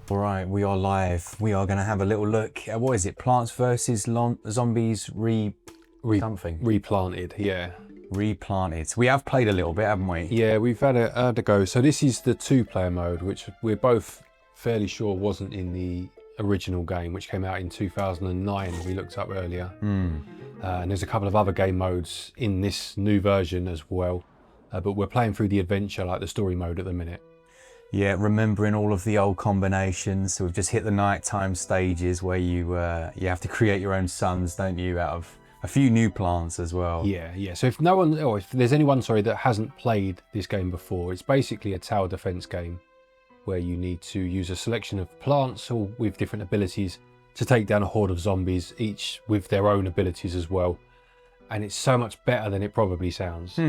All right, we are live. We are going to have a little look at, what is it? Plants vs. Zombies something. Replanted, yeah. Replanted. So we have played a little bit, haven't we? Yeah, we've had a go. So this is the 2-player mode, which we're both fairly sure wasn't in the original game, which came out in 2009, we looked up earlier. And there's a couple of other game modes in this new version as well. But we're playing through the adventure, like the story mode at the minute. Yeah, remembering all of the old combinations. So we've just hit the nighttime stages where you have to create your own suns, don't you, out of a few new plants as well. Yeah. So if no one, or if there's anyone, that hasn't played this game before, it's basically a tower defense game where you need to use a selection of plants, all with different abilities, to take down a horde of zombies, each with their own abilities as well. And it's so much better than it probably sounds.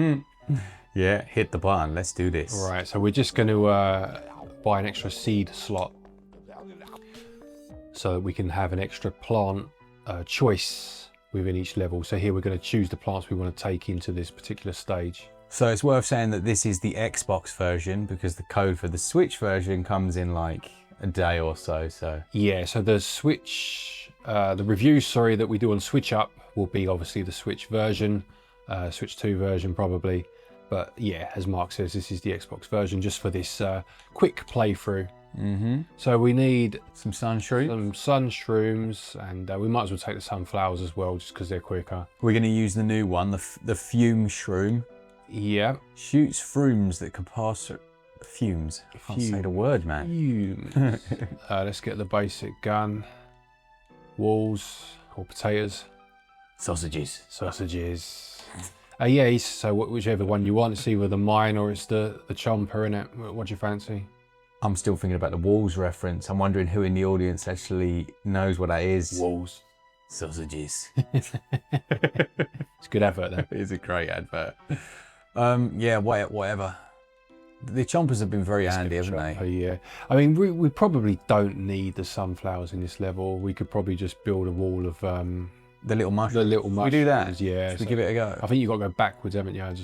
Yeah, hit the button. Let's do this. Right, so we're just going to buy an extra seed slot so that we can have an extra plant choice within each level. So here we're going to choose the plants we want to take into this particular stage. So it's worth saying that this is the Xbox version because the code for the Switch version comes in like a day or so. Yeah, so the Switch, the reviews, that we do on SwitchUp will be obviously the Switch version, Switch 2 version probably. But yeah, as Mark says, this is the Xbox version just for this quick playthrough. So we need some sun shrooms. Some sun shrooms, and we might as well take the sunflowers as well, just because they're quicker. We're going to use the new one, the fume shroom. Yeah. Shoots frumes that can pass through fumes. I can't say the word, man. Fumes. Let's get the basic gun. Walls or potatoes. Sausages. Yeah, so whichever one you want, it's either the mine or it's the chomper, innit? What do you fancy? I'm still thinking about the walls reference. I'm wondering who in the audience actually knows what that is. Walls. Sausages. It's a good advert though. It is a great advert. Yeah, whatever. The chompers have been very handy, haven't they? Yeah. I mean, we probably don't need the sunflowers in this level. We could probably just build a wall of... the little mushrooms. The little mushrooms. We do that? Yeah. Should we give it a go? I think you've got to go backwards, haven't you? How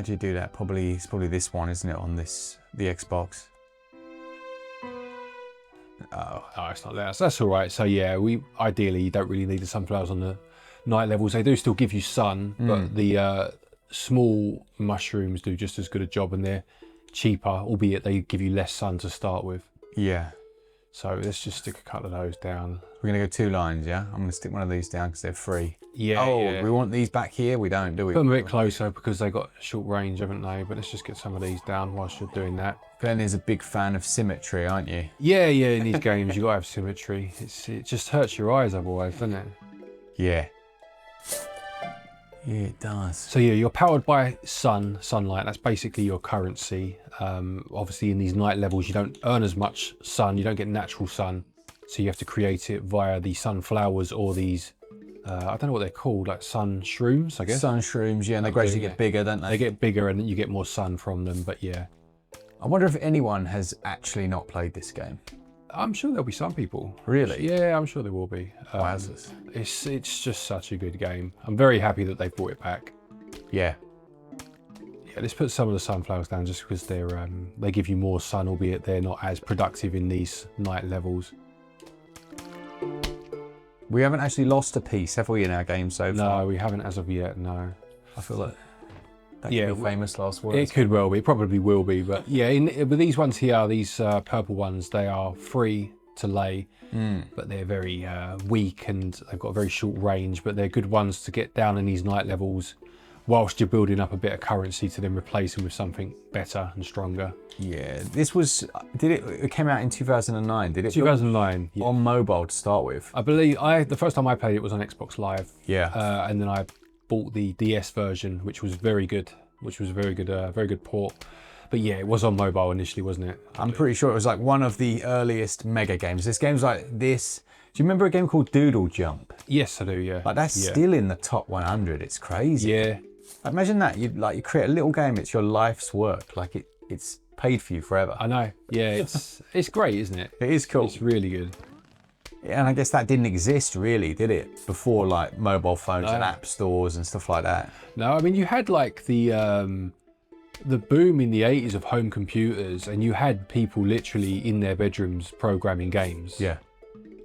do you do that? It's probably this one, isn't it, on the Xbox? Oh, it's not there. So that's all right. So yeah, ideally you don't really need the sunflowers on the night levels. They do still give you sun, but the small mushrooms do just as good a job, and they're cheaper, albeit they give you less sun to start with. Yeah. So let's just stick a couple of those down. We're going to go 2 lines, yeah? I'm going to stick one of these down because they're free. Yeah. Oh, we want these back here? We don't, do we? Put them a bit closer because they got short range, haven't they? But let's just get some of these down whilst you're doing that. Glen is a big fan of symmetry, aren't you? Yeah. In these games, you got to have symmetry. It just hurts your eyes otherwise, doesn't it? Yeah. Yeah, it does. So yeah, you're powered by sunlight. That's basically your currency. Obviously, in these night levels, you don't earn as much sun. You don't get natural sun, so you have to create it via the sunflowers or these. I don't know what they're called, like sun shrooms, I guess. Sun shrooms, yeah, and they gradually get bigger, don't they? They get bigger, and then you get more sun from them. But yeah, I wonder if anyone has actually not played this game. I'm sure there'll be some people. Really? Yeah, I'm sure there will be. Wowzers. It's just such a good game. I'm very happy that they brought it back. Yeah. Yeah, let's put some of the sunflowers down just because they give you more sun, albeit they're not as productive in these night levels. We haven't actually lost a piece, have we, in our game so far? No, we haven't as of yet, no. I feel like that could be famous last words. It could well be, it probably will be, but yeah, with these ones here, these purple ones, they are free to lay, but they're very weak and they've got a very short range, but they're good ones to get down in these night levels whilst you're building up a bit of currency to then replace them with something better and stronger. Yeah, this was, it came out in 2009, did it? 2009. Yeah. On mobile to start with. I believe, the first time I played it was on Xbox Live. Yeah. And then I bought the DS version, which was very good, very good port. But yeah, it was on mobile initially, wasn't it? I'm pretty sure it was like one of the earliest mega games. This game's like this. Do you remember a game called Doodle Jump? Yes, I do, yeah. Like that's still in the top 100. It's crazy. Yeah. Imagine that. You create a little game, it's your life's work. Like it's paid for you forever. I know. Yeah, it's great, isn't it? It is cool. It's really good. Yeah, and I guess that didn't exist really, did it? Before like mobile phones and app stores and stuff like that. No, I mean you had like the the boom in the 80s of home computers, and you had people literally in their bedrooms programming games. Yeah.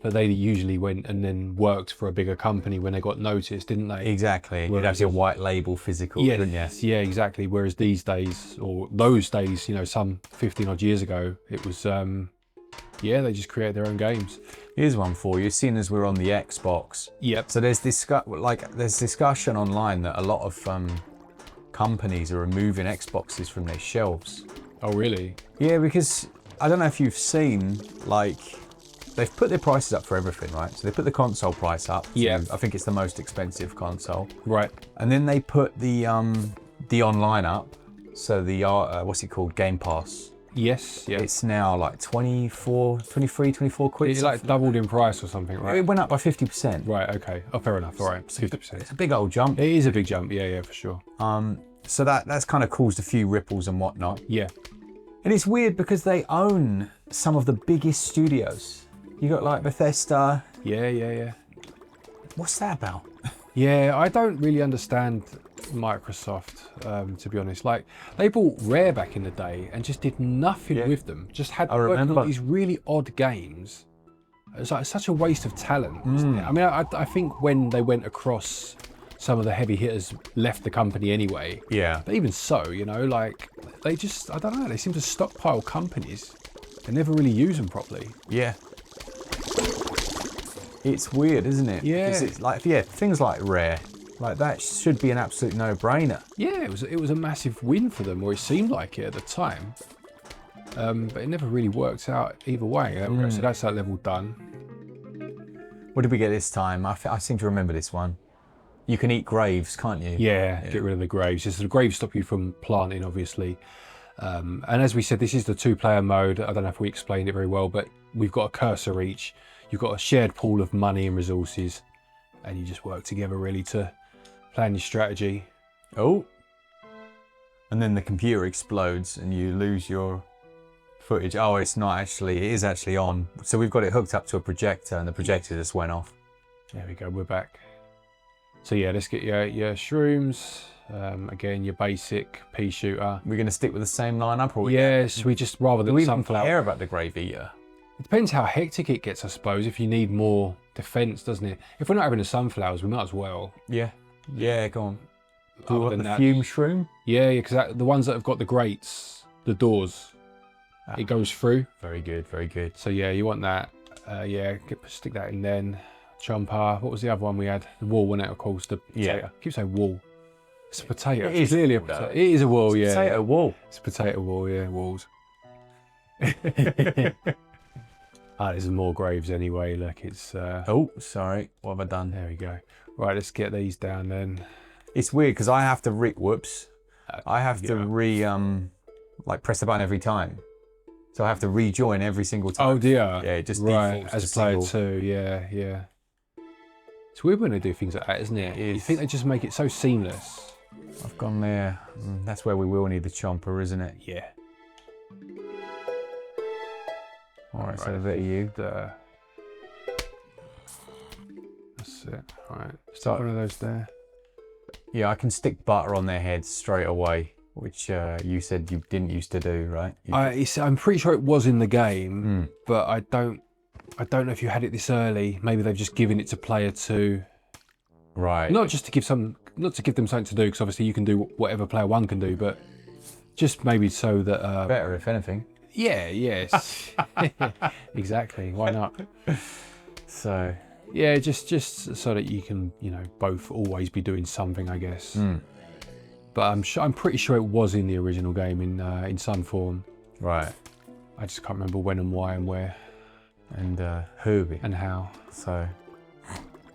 But they usually went and then worked for a bigger company when they got noticed, didn't they? Exactly. You'd have your white label physical, Yeah, wouldn't you? yeah, exactly. Whereas these days, or those days, you know, some 15 odd years ago, it was, yeah, they just created their own games. Here's one for you. Seeing as we're on the Xbox. Yep. So there's there's discussion online that a lot of companies are removing Xboxes from their shelves. Oh, really? Yeah, because I don't know if you've seen, like, they've put their prices up for everything, right? So they put the console price up. Yeah. I think it's the most expensive console. Right. And then they put the online up. So the what's it called? Game Pass. Yes. Yeah. It's now like 24 quid. It's like doubled in price or something, right? It went up by 50%. Right. Okay. Oh, fair enough. All right. 50%. It's a big old jump. It is a big jump. Yeah. Yeah. For sure. So that's kind of caused a few ripples and whatnot. Yeah. And it's weird because they own some of the biggest studios. You got like Bethesda. Yeah. Yeah. Yeah. What's that about? Yeah. I don't really understand Microsoft, to be honest. Like, they bought Rare back in the day and just did nothing with them. Just had working on these really odd games. It's like such a waste of talent, isn't it? I mean, I think when they went across, some of the heavy hitters left the company anyway. Yeah. But even so, you know, like, they just, I don't know, they seem to stockpile companies and never really use them properly. Yeah. It's weird, isn't it? Yeah. Because it's like, yeah, things like Rare, like that should be an absolute no-brainer. Yeah, it was a massive win for them, or it seemed like it at the time. But it never really worked out either way. So that's that level done. What did we get this time? I seem to remember this one. You can eat graves, can't you? Yeah, get rid of the graves. Just the graves stop you from planting, obviously. And as we said, this is the 2-player mode. I don't know if we explained it very well, but we've got a cursor each. You've got a shared pool of money and resources, and you just work together really to plan your strategy. Oh. And then the computer explodes and you lose your footage. Oh, it's not actually, it is actually on. So we've got it hooked up to a projector and the projector just went off. There we go, we're back. So yeah, let's get your shrooms. Again, your basic pea shooter. We're going to stick with the same lineup? Or yes, we just rather than do we sunflower. even care about the grave eater? It depends how hectic it gets, I suppose. If you need more defense, doesn't it? If we're not having the sunflowers, we might as well. Yeah. Yeah, go on. Do you want the that, fume shroom? Yeah, because the ones that have got the grates, the doors, it goes through. Very good, very good. So yeah, you want that. Yeah, stick that in then. Chomper. What was the other one we had? The wall, wasn't it? Of course, the potato. Yeah. I keep saying wall. It's a potato. It is clearly a potato. It is a wall, yeah. Potato wall. It's a potato wall, yeah. Walls. There's more graves anyway. Look, it's. Oh, sorry. What have I done? There we go. Right, let's get these down then. It's weird because I have to I have to like press the button every time. So I have to rejoin every single time. Oh dear. Yeah, it just right, defaults as to player single. 2, yeah, yeah. It's weird when they do things like that, isn't it? It is. You think they just make it so seamless. I've gone there. That's where we will need the chomper, isn't it? Yeah. Alright, so a bit of you. That's it. Alright, start one of those there. Yeah, I can stick butter on their heads straight away, which you said you didn't used to do, right? I'm pretty sure it was in the game, but I don't know if you had it this early. Maybe they've just given it to player 2. Right. Not just to give them something to do, because obviously you can do whatever player 1 can do, but just maybe so that better, if anything. Yeah, yes. Exactly. Why not? So yeah, just so that you can, you know, both always be doing something, I guess. But I'm pretty sure it was in the original game in some form. right. I just can't remember when and why and where And who and how. So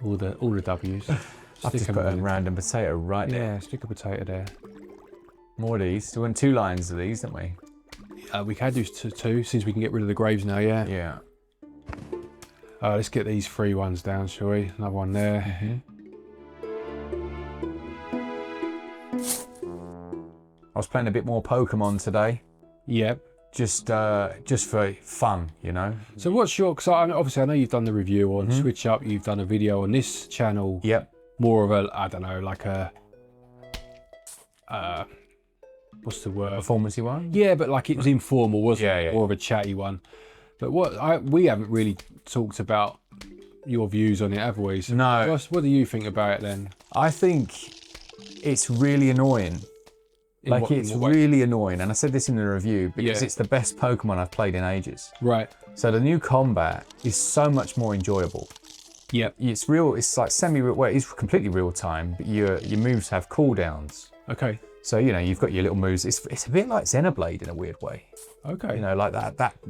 All the W's. I've just put a random potato right there. Yeah, stick a potato there. More of these. We want 2 lines of these, don't we? We can do 2 since we can get rid of the graves now. Yeah. Yeah. Let's get these 3 ones down, shall we? Another one there. I was playing a bit more Pokémon today. Yep. Just for fun, you know. So what's your? Because obviously I know you've done the review on SwitchUp. You've done a video on this channel. Yep. More of a, I don't know, like a. what's the word? Performance-y one? Yeah, but like it was informal, wasn't Yeah, it? yeah. More of a chatty one. But we haven't really talked about your views on it, have we? So No. what do you think about it then? I think it's really annoying. It's what way? really annoying. And I said this in the review because Yeah. it's the best Pokemon I've played in ages. Right. So the new combat is so much more enjoyable. Yep. It's real. It's like semi-real. Well, it's completely real time, but your moves have cooldowns. Okay. So you've got your little moves. It's a bit like Xenoblade in a weird way. Okay. Like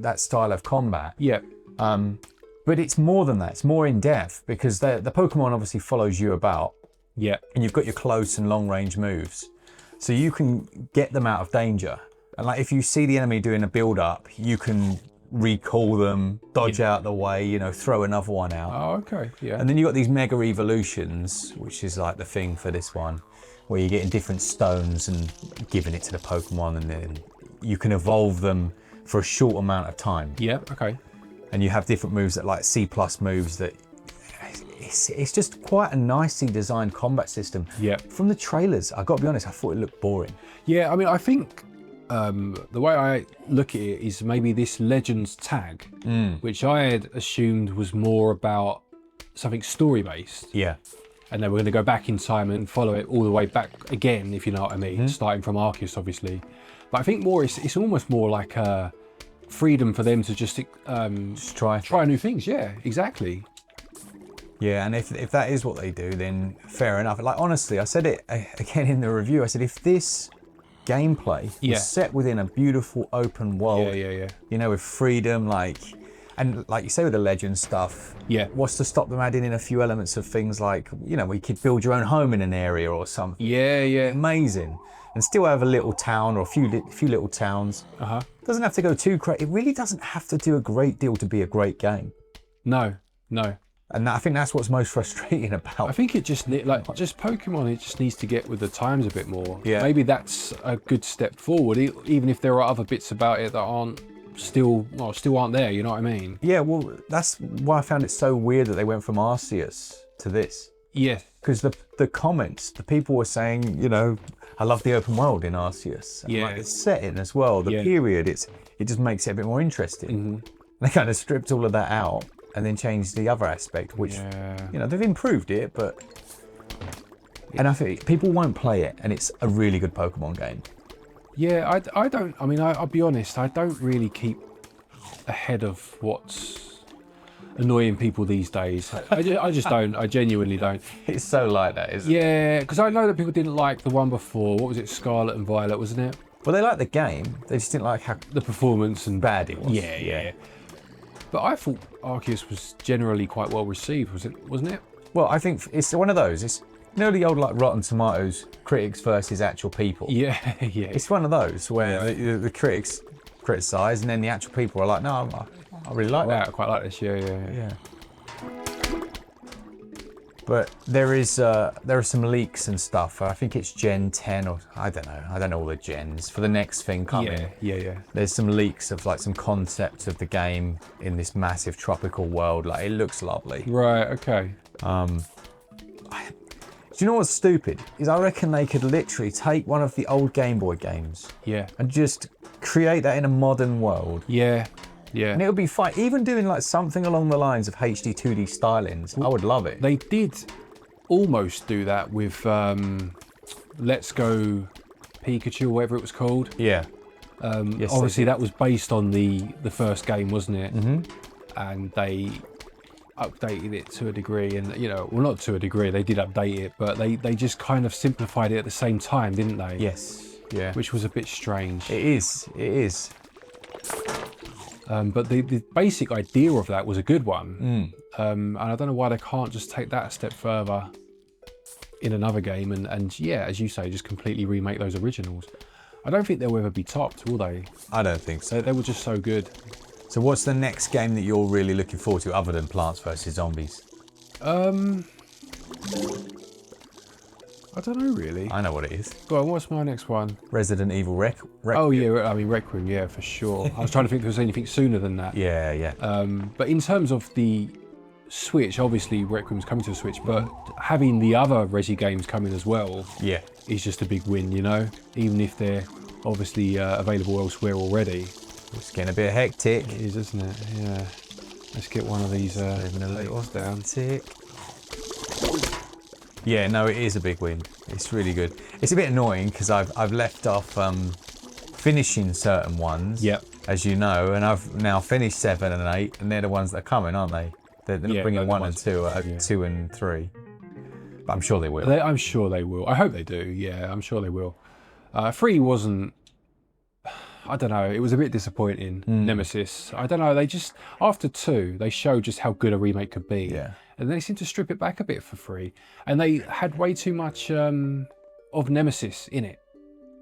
that style of combat. Yep. But it's more than that. It's more in depth because the Pokemon obviously follows you about, Yep. and you've got your close and long range moves, so you can get them out of danger. And like if you see the enemy doing a build up, you can recall them, dodge out the way, throw another one out. Oh, okay. Yeah. And then you've got these mega evolutions, which is like the thing for this one, where you're getting different stones and giving it to the Pokemon, and then you can evolve them for a short amount of time. Yep. Okay. And you have different moves that like C+ moves that it's just quite a nicely designed combat system. Yep. From the trailers, I got to be honest, I thought it looked boring. Yeah. I mean, I think the way I look at it is maybe this Legends tag, which I had assumed was more about something story based. Yeah. And then we're going to go back in time and follow it all the way back again, if you know what I mean, starting from Arceus, obviously. But I think more, it's almost more like a freedom for them to just try new things. Yeah, exactly. Yeah, and if that is what they do, then fair enough. Like honestly, I said it again in the review. I said if this gameplay was set within a beautiful open world, with freedom, and like you say with the Legend stuff, what's to stop them adding in a few elements of things like where you could build your own home in an area or something? Yeah. Amazing. And still have a little town or a few little towns. Doesn't have to go too crazy. It really doesn't have to do a great deal to be a great game. No. And I think that's what's most frustrating about. I think it just just Pokemon. It just needs to get with the times a bit more. Yeah. Maybe that's a good step forward, even if there are other bits about it that aren't still aren't there. You know what I mean? Yeah. Well, that's why I found it so weird that they went from Arceus to this. Yeah. Because the comments, the people were saying, I love the open world in Arceus. And like the setting as well, the period, it just makes it a bit more interesting. They kind of stripped all of that out and then changed the other aspect, which, they've improved it, but... And I think people won't play it, and it's a really good Pokemon game. Yeah, I'll be honest, I don't really keep ahead of what's annoying people these days. I just don't. I genuinely don't. It's so like that, isn't it? Yeah, because I know that people didn't like the one before. What was it, Scarlet and Violet, wasn't it? Well, they liked the game. They just didn't like how the performance and bad it was. Yeah. But I thought Arceus was generally quite well received, wasn't it? Well, I think it's one of those. It's the old like Rotten Tomatoes critics versus actual people. Yeah. It's one of those where the critics criticise and then the actual people are like, no, I really like that. I quite like this. Yeah. But there are some leaks and stuff. I think it's Gen 10 or I don't know all the gens for the next thing coming. Yeah. There's some leaks of like some concepts of the game in this massive tropical world. Like it looks lovely. Right. Okay. Do you know what's stupid? Is I reckon they could literally take one of the old Game Boy games. Yeah. And just create that in a modern world. Yeah. And it would be fine. Even doing like something along the lines of HD 2D stylings, I would love it. They did almost do that with Let's Go Pikachu, whatever it was called. Yeah. Yes, obviously that was based on the first game, wasn't it? And they updated it to a degree, and well, not to a degree, they did update it, but they just kind of simplified it at the same time, didn't they? Yes. Yeah. Which was a bit strange. It is. But the basic idea of that was a good one. And I don't know why they can't just take that a step further in another game and as you say, just completely remake those originals. I don't think they'll ever be topped, will they? I don't think so. They were just so good. So what's the next game that you're really looking forward to other than Plants vs Zombies? I don't know really. I know what it is. Go on, what's my next one? Resident Evil Requiem. Oh yeah, I mean Requiem, yeah, for sure. I was trying to think if there was anything sooner than that. Yeah. But in terms of the Switch, obviously Requiem's coming to the Switch, but having the other Resi games coming as well, is just a big win, even if they're obviously available elsewhere already. It's getting a bit hectic. It is, isn't it? Yeah. Let's get one of these down. Tick. Yeah, no, it is a big win. It's really good. It's a bit annoying because I've left off finishing certain ones. Yep. As you know, and I've now finished 7 and 8, and they're the ones that are coming, aren't they? They're not bringing 1 and 2, 2 and 3. But I'm sure they will. I'm sure they will. I hope they do. Yeah, I'm sure they will. 3 wasn't. I don't know. It was a bit disappointing. Nemesis. I don't know. They just after 2, they showed just how good a remake could be. Yeah. And they seemed to strip it back a bit for 3, and they had way too much of Nemesis in it.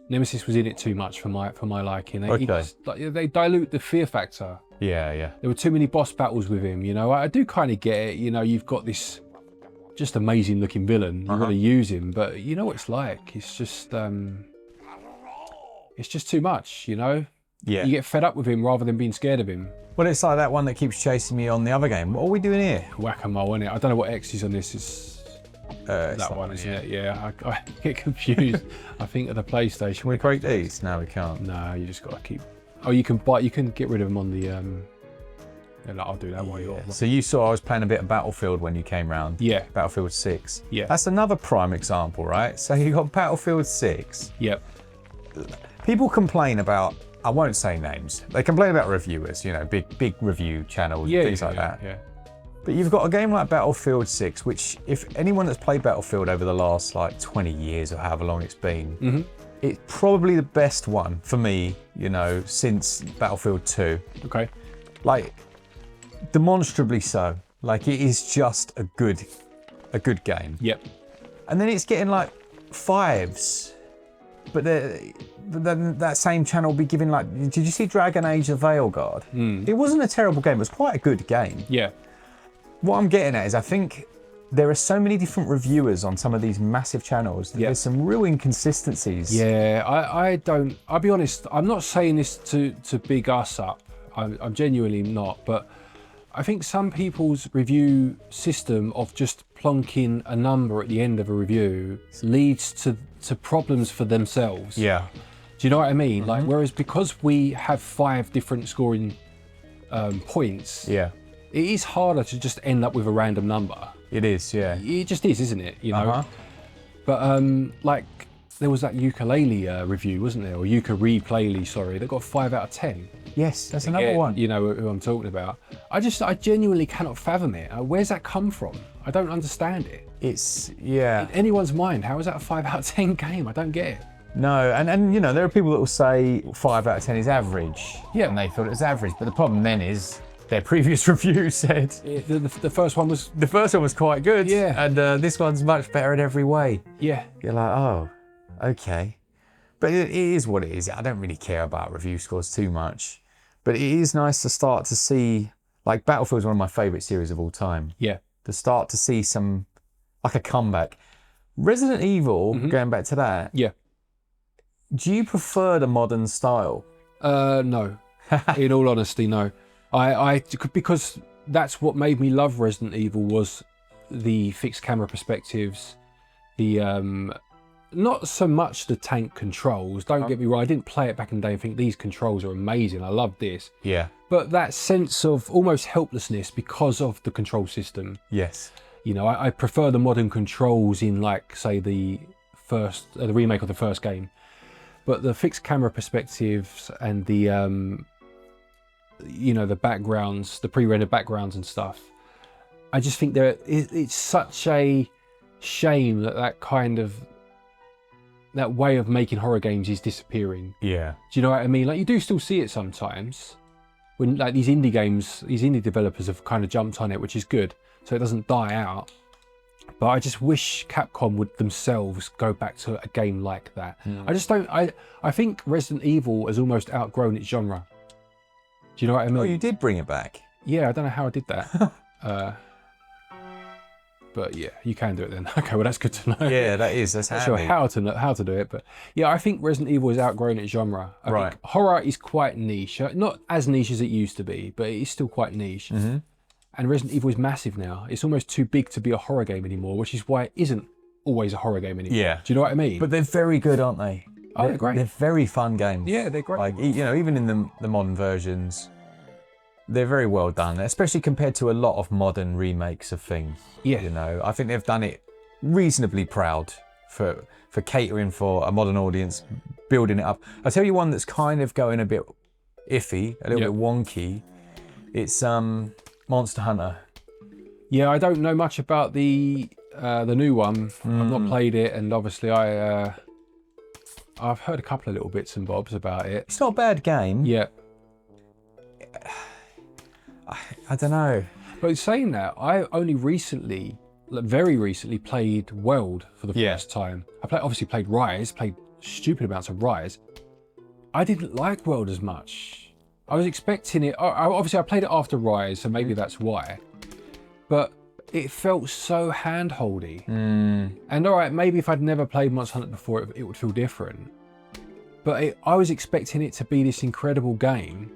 Nemesis was in it too much for my liking. They dilute the fear factor. Yeah. There were too many boss battles with him. You know, I do kind of get it. You know, you've got this just amazing looking villain. You want to use him, but you know what it's like. It's just too much. You know. Yeah. You get fed up with him rather than being scared of him. Well, it's like that one that keeps chasing me on the other game. What are we doing here? Whack-a-mole, isn't it? I don't know what X is on this. It's that one, isn't it? Yeah, I get confused. I think of the PlayStation. Can we break these? No, we can't. No, you just got to keep. Oh, you can buy. You can get rid of them on the. I'll do that while you're. So you saw I was playing a bit of Battlefield when you came round. Yeah. Battlefield 6. Yeah. That's another prime example, right? So you got Battlefield 6. Yep. People complain about. I won't say names. They complain about reviewers. You know, big review channels, things like that. Yeah. But you've got a game like Battlefield 6, which if anyone that's played Battlefield over the last like 20 years or however long it's been, it's probably the best one for me, you know, since Battlefield 2. Okay. Like, demonstrably so. Like, it is just a good game. Yep. And then it's getting like 5s. But then that same channel will be giving like, did you see Dragon Age the Veilguard? It wasn't a terrible game, it was quite a good game. Yeah. What I'm getting at is I think there are so many different reviewers on some of these massive channels that there's some real inconsistencies. Yeah, I'll be honest, I'm not saying this to big us up. I'm genuinely not, but I think some people's review system of just plonking a number at the end of a review leads to problems for themselves. Yeah. Do you know what I mean? Like, whereas because we have 5 different scoring points, Yeah. it is harder to just end up with a random number. It is, yeah. It just is, isn't it? You know. But like there was that ukulele review, wasn't there? Or Replayley, sorry. That got 5 out of 10. Yes, that's another one. You know who I'm talking about. I genuinely cannot fathom it. Where's that come from? I don't understand it. It's, yeah. In anyone's mind, how is that a 5 out of 10 game? I don't get it. No, and you know, there are people that will say 5 out of 10 is average. Yeah. And they thought it was average. But the problem then is their previous review said... The first one was... The first one was quite good. Yeah. And this one's much better in every way. Yeah. You're like, oh, okay. But it is what it is. I don't really care about review scores too much. But it is nice to start to see... Like, Battlefield's one of my favourite series of all time. Yeah. To start to see some... Like a comeback. Resident Evil, going back to that... Yeah. Do you prefer the modern style? No. In all honesty, no. Because that's what made me love Resident Evil was the fixed camera perspectives, the not so much the tank controls. Don't get me wrong. I didn't play it back in the day and think these controls are amazing. I love this. Yeah. But that sense of almost helplessness because of the control system. Yes. You know, I prefer the modern controls in, like, say, the remake of the first game. But the fixed camera perspectives and the, you know, the backgrounds, the pre-rendered backgrounds and stuff, I just think it's such a shame that that way of making horror games is disappearing. Yeah. Do you know what I mean? Like, you do still see it sometimes when, like, these indie games, these indie developers have kind of jumped on it, which is good, so it doesn't die out. But I just wish Capcom would themselves go back to a game like that. I just don't. I think Resident Evil has almost outgrown its genre. Do you know what I mean? Oh, you did bring it back. Yeah, I don't know how I did that. But yeah, you can do it then. Okay, well, that's good to know. Yeah, that is. That's handy. Not sure how to do it, but yeah, I think Resident Evil has outgrown its genre. I think horror is quite niche, not as niche as it used to be, but it is still quite niche. And Resident Evil is massive now. It's almost too big to be a horror game anymore, which is why it isn't always a horror game anymore. Yeah. Do you know what I mean? But they're very good, aren't they? Oh, they're great. They're very fun games. Yeah, they're great. Like, you know, even in the modern versions, they're very well done, especially compared to a lot of modern remakes of things. Yeah. You know, I think they've done it reasonably proud for catering for a modern audience, building it up. I'll tell you one that's kind of going a bit iffy, a little bit wonky. It's Monster Hunter. Yeah, I don't know much about the new one. I've not played it, and obviously I've heard a couple of little bits and bobs about it. It's not a bad game. Yeah. I don't know. But saying that, I only recently, like very recently, played World for the first time. I obviously played Rise, played stupid amounts of Rise. I didn't like World as much. I was expecting it. Obviously, I played it after Rise, so maybe that's why. But it felt so hand-holdy. And all right, maybe if I'd never played Monster Hunter before, it would feel different. But I was expecting it to be this incredible game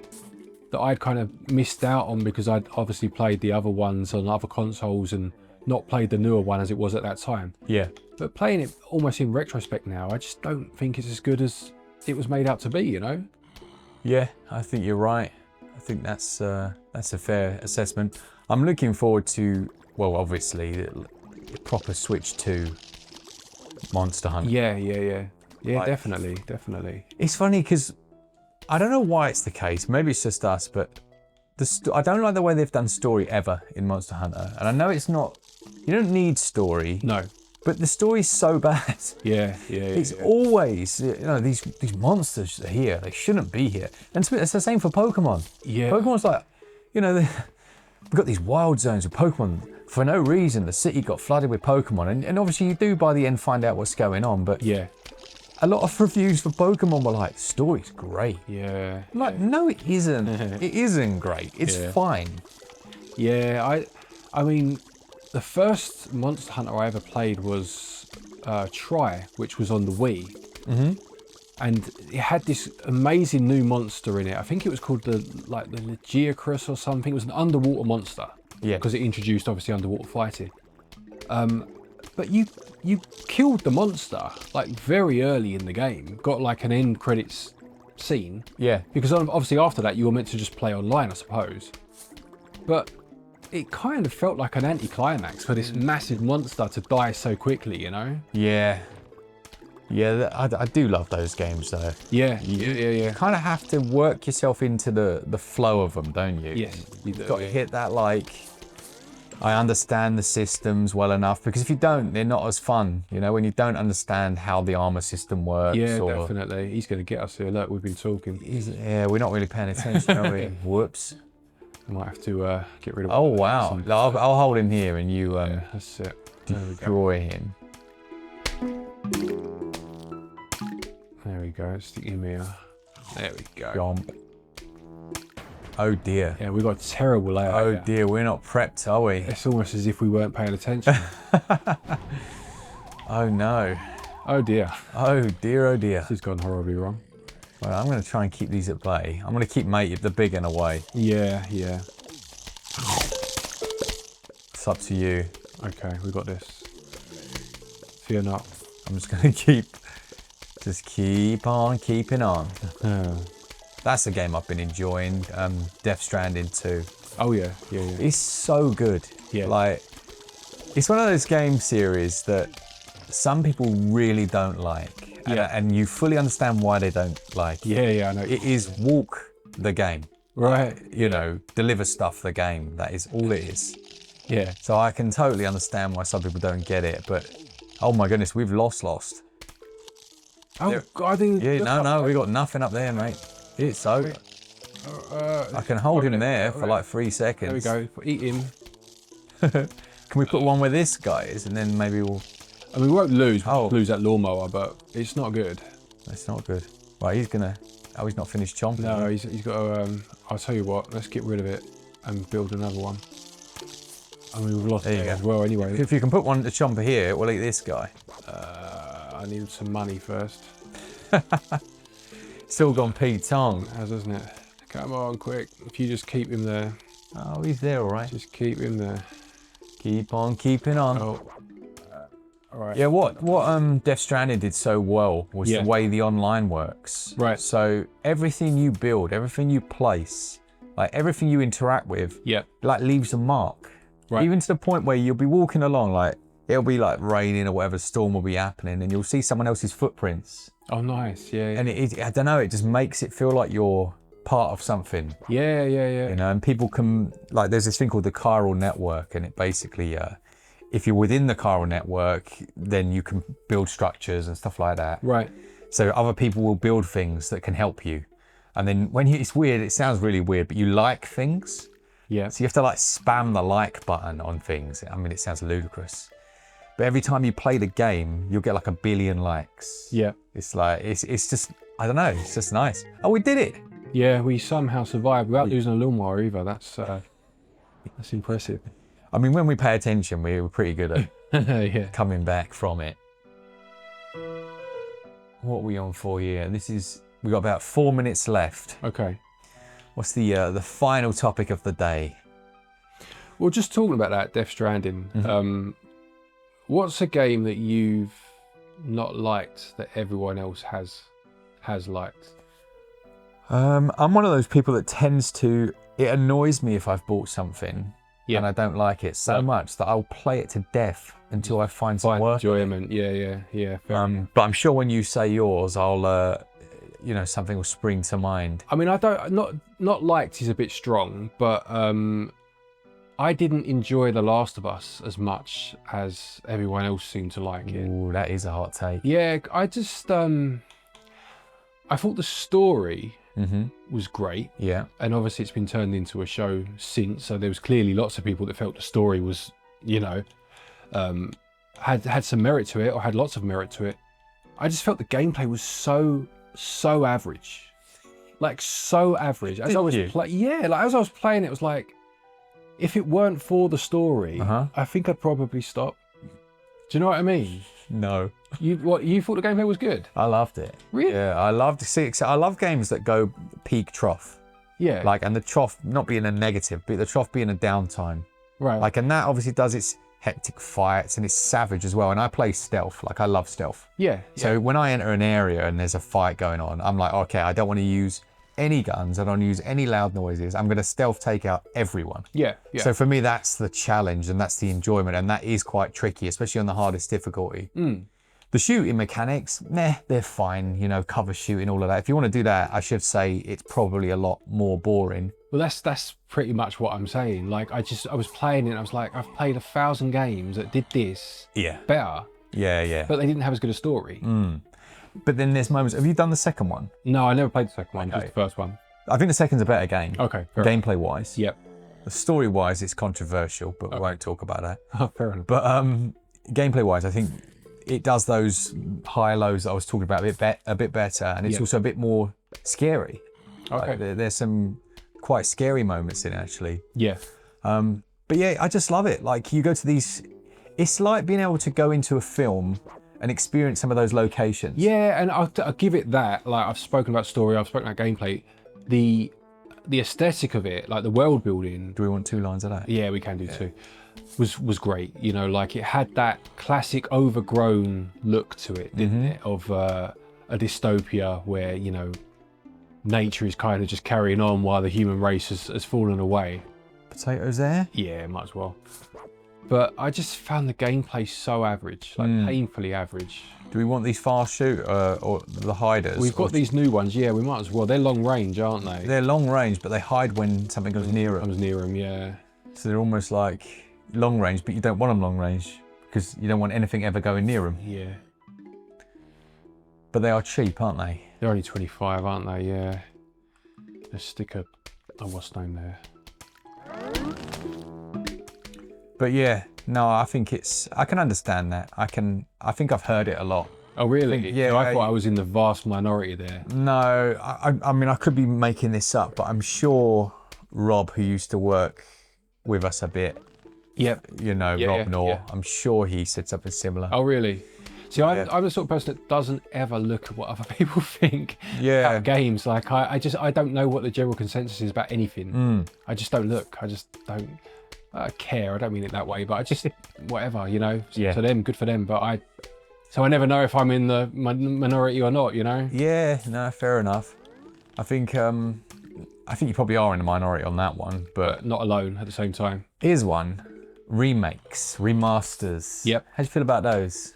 that I'd kind of missed out on because I'd obviously played the other ones on other consoles and not played the newer one as it was at that time. Yeah. But playing it almost in retrospect now, I just don't think it's as good as it was made out to be, you know? Yeah, I think you're right. I think that's a fair assessment. I'm looking forward to, well, obviously, the proper Switch 2 Monster Hunter. Yeah, Like, definitely. It's funny because I don't know why it's the case. Maybe it's just us, but I don't like the way they've done story ever in Monster Hunter. And I know it's not, you don't need story. No. But the story's so bad. Yeah. It's always, you know, these monsters are here. They shouldn't be here. And it's the same for Pokemon. Yeah. Pokemon's like, you know, we've got these wild zones of Pokemon. For no reason, the city got flooded with Pokemon. And obviously you do by the end find out what's going on. But yeah. A lot of reviews for Pokemon were like, story's great. Yeah. I'm like, no, it isn't. It isn't great. It's fine. Yeah, I mean, the first Monster Hunter I ever played was Try, which was on the Wii. And it had this amazing new monster in it. I think it was called the Geocrus or something. It was an underwater monster. Yeah. Because it introduced obviously underwater fighting. But you killed the monster like very early in the game. Got like an end credits scene. Yeah. Because obviously after that you were meant to just play online, I suppose. But it kind of felt like an anticlimax for this massive monster to die so quickly, you know? Yeah. Yeah, I do love those games though. Yeah. You kind of have to work yourself into the flow of them, don't you? Yes. You've got to hit that like, I understand the systems well enough, because if you don't, they're not as fun. You know, when you don't understand how the armor system works. Yeah, definitely. He's going to get us here. Look, we've been talking. Yeah, we're not really paying attention, are we? Whoops. I might have to get rid of. Oh wow! I'll hold him here, and you that's it. Destroy him. There we go. Stick him here. There we go. Jump. Oh dear. Yeah, we've got a terrible layout. Oh here. dear, we're not prepped, are we? It's almost as if we weren't paying attention. Oh no. Oh dear. Oh dear, oh dear. This has gone horribly wrong. Well, I'm going to try and keep these at bay. I'm going to keep the big one away. Yeah. It's up to you. Okay, we got this. Fear not. I'm just going to keep on keeping on. That's a game I've been enjoying. Death Stranding 2. Oh yeah. It's so good. Yeah. Like, it's one of those game series that some people really don't like. And you fully understand why they don't like it. Yeah, I know. It is walk the game. Right. You know, deliver stuff the game. That is all it is. Yeah. So I can totally understand why some people don't get it, but oh my goodness, we've lost. Oh, God, I think. Yeah, no, we got nothing up there, mate. It's over. I can hold him there for like 3 seconds. There we go. Eat him. Can we put one where this guy is, and then maybe we'll... I mean, we won't lose that lawnmower, but it's not good. It's not good. Right, he's gonna... Oh, he's not finished chomping. No, he's got to... I'll tell you what, let's get rid of it and build another one. I mean, we've lost it as well anyway. If you can put one to chomper here, we'll eat this guy. I need some money first. Still gone Pete Tong. It has, isn't it? Come on, quick. If you just keep him there. Oh, he's there, all right. Just keep him there. Keep on keeping on. Oh. All right. Yeah, what Death Stranding did so well was the way the online works. Right. So everything you build, everything you place, like everything you interact with, like leaves a mark. Right. Even to the point where you'll be walking along, like it'll be like raining or whatever, storm will be happening, and you'll see someone else's footprints. Oh, nice. Yeah. And I don't know, it just makes it feel like you're part of something. Yeah. You know, and people can, like, there's this thing called the chiral network, and it basically, if you're within the chiral network, then you can build structures and stuff like that. Right. So other people will build things that can help you. And then when it's weird, it sounds really weird, but you like things. Yeah. So you have to like spam the like button on things. I mean, it sounds ludicrous. But every time you play the game, you'll get like 1 billion likes. Yeah. It's like, it's just, I don't know, it's just nice. Oh, we did it. Yeah, we somehow survived without losing a lawnmower either. That's impressive. I mean, when we pay attention, we were pretty good at coming back from it. What are we on for here? We've got about 4 minutes left. Okay. What's the final topic of the day? Well, just talking about that, Death Stranding. What's a game that you've not liked that everyone else has liked? I'm one of those people that tends to. It annoys me if I've bought something and I don't like it so much that I'll play it to death until I find some work. Enjoyment. Yeah. But I'm sure when you say yours, I'll. Something will spring to mind. I mean, I don't not liked is a bit strong, but I didn't enjoy The Last of Us as much as everyone else seemed to like it. Ooh, that is a hot take. Yeah, I just I thought the story was great. Yeah. And obviously it's been turned into a show since, so there was clearly lots of people that felt the story was, had some merit to it or had lots of merit to it. I just felt the gameplay was so average. Like so average. As I was as I was playing it was like, if it weren't for the story, I think I'd probably stop. Do you know what I mean? No. You thought the gameplay was good? I loved it. Really? Yeah, I loved to see. I love games that go peak trough. Yeah. Like, and the trough not being a negative, but the trough being a downtime. Right. Like, and that obviously does its hectic fights and it's savage as well. And I play stealth. Like, I love stealth. Yeah. So when I enter an area and there's a fight going on, I'm like, okay, I don't want to use any guns. I don't use any loud noises. I'm going to stealth take out everyone. Yeah. So for me, that's the challenge and that's the enjoyment. And that is quite tricky, especially on the hardest difficulty. The shooting mechanics, they're fine. Cover shooting, all of that. If you want to do that, I should say it's probably a lot more boring. Well, that's pretty much what I'm saying. Like, I was playing it and I was like, I've played 1,000 games that did this better. Yeah. But they didn't have as good a story. But then there's moments. Have you done the second one? No, I never played the second one, just the first one. I think the second's a better game. Okay, gameplay wise. Yep. Story wise, it's controversial, but we won't talk about that. Oh, fair enough. But gameplay wise, I think it does those high lows that I was talking about a bit better, and it's also a bit more scary. Okay. Like, there's some quite scary moments in it, actually. Yeah. But yeah, I just love it. Like, you go to these. It's like being able to go into a film and experience some of those locations. Yeah, and I'll give it that. Like, I've spoken about story, I've spoken about gameplay. The aesthetic of it, like the world building. Do we want 2 lines of that? Yeah, we can do 2. Was great. Like it had that classic overgrown look to it, didn't it? Of a dystopia where, nature is kind of just carrying on while the human race has fallen away. Potatoes there? Yeah, might as well. But I just found the gameplay so average, like painfully average. Do we want these fast shoot or the hiders? We've got these new ones, yeah, we might as well. They're long range, aren't they? They're long range, but they hide when something goes near them. Comes near them, yeah. So they're almost like long range, but you don't want them long range because you don't want anything ever going near them. Yeah. But they are cheap, aren't they? They're only 25, aren't they? Yeah. Let's stick a what's name there. But yeah, no, I think I can understand that. I think I've heard it a lot. Oh, really? I thought I was in the vast minority there. No, I mean, I could be making this up, but I'm sure Rob, who used to work with us a bit, Rob Knorr, I'm sure he said something similar. Oh, really? See, I'm the sort of person that doesn't ever look at what other people think about games. Like, I don't know what the general consensus is about anything. I just don't look. I just don't care. I don't mean it that way, but I just whatever, you know. Yeah. To them, good for them. But I never know if I'm in the minority or not, you know. Yeah, no, fair enough. I think you probably are in the minority on that one, but Not alone at the same time. here's one: remakes, remasters. Yep. How do you feel about those?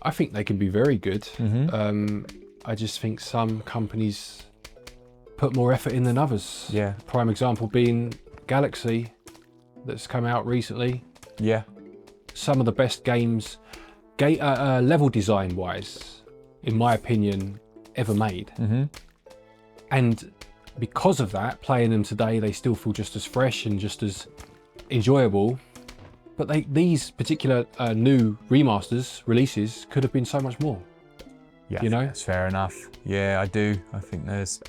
I think they can be very good. I just think some companies put more effort in than others. Yeah. Prime example being Galaxy, that's come out recently. Yeah. Some of the best games, level design wise, in my opinion, ever made. And because of that, playing them today, they still feel just as fresh and just as enjoyable. But these particular new remasters, releases, could have been so much more. Yeah, you know, that's fair enough. Yeah, I do. I think there's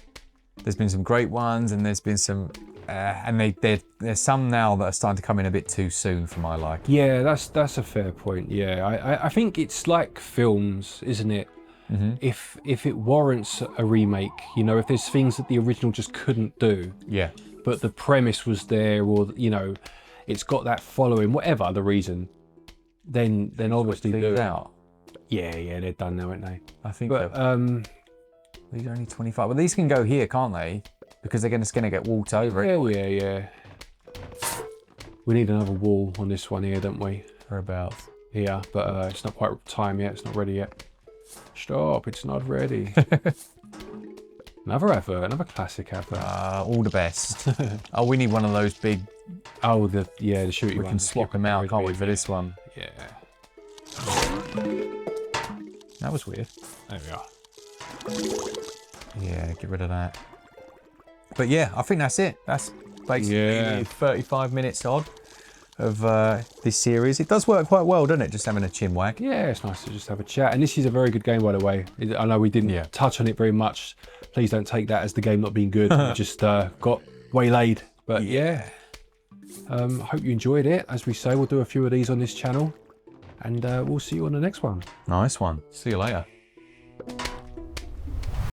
been some great ones, and there's been some, and there's some now that are starting to come in a bit too soon for my liking. Yeah, that's a fair point. Yeah, I think it's like films, isn't it? If it warrants a remake, you know, if there's things that the original just couldn't do, Yeah. but the premise was there, or you know, it's got that following, whatever the reason, then obviously These out. Yeah, they're done now, aren't they? I think. But these are only 25. Well, these can go here, can't they? Because they're just going to get walked over. yeah. We need another wall on this one here, don't we? Whereabouts? Yeah, but it's not quite time yet. It's not ready yet. Stop! It's not ready. Another advert, another classic advert. All the best. Oh, we need one of those big. Oh, the shooty We one. can swap them out, can't we, for this one? Yeah. That was weird. There we are. Yeah, get rid of that. But yeah, I think that's it. That's basically 35 minutes odd of this series. It does work quite well, doesn't it? Just having a chin wag. Yeah, it's nice to just have a chat. And this is a very good game, by the way. I know we didn't touch on it very much. Please don't take that as the game not being good. We just got waylaid. But yeah. I hope you enjoyed it. As we say, we'll do a few of these on this channel. And we'll see you on the next one. Nice one. See you later.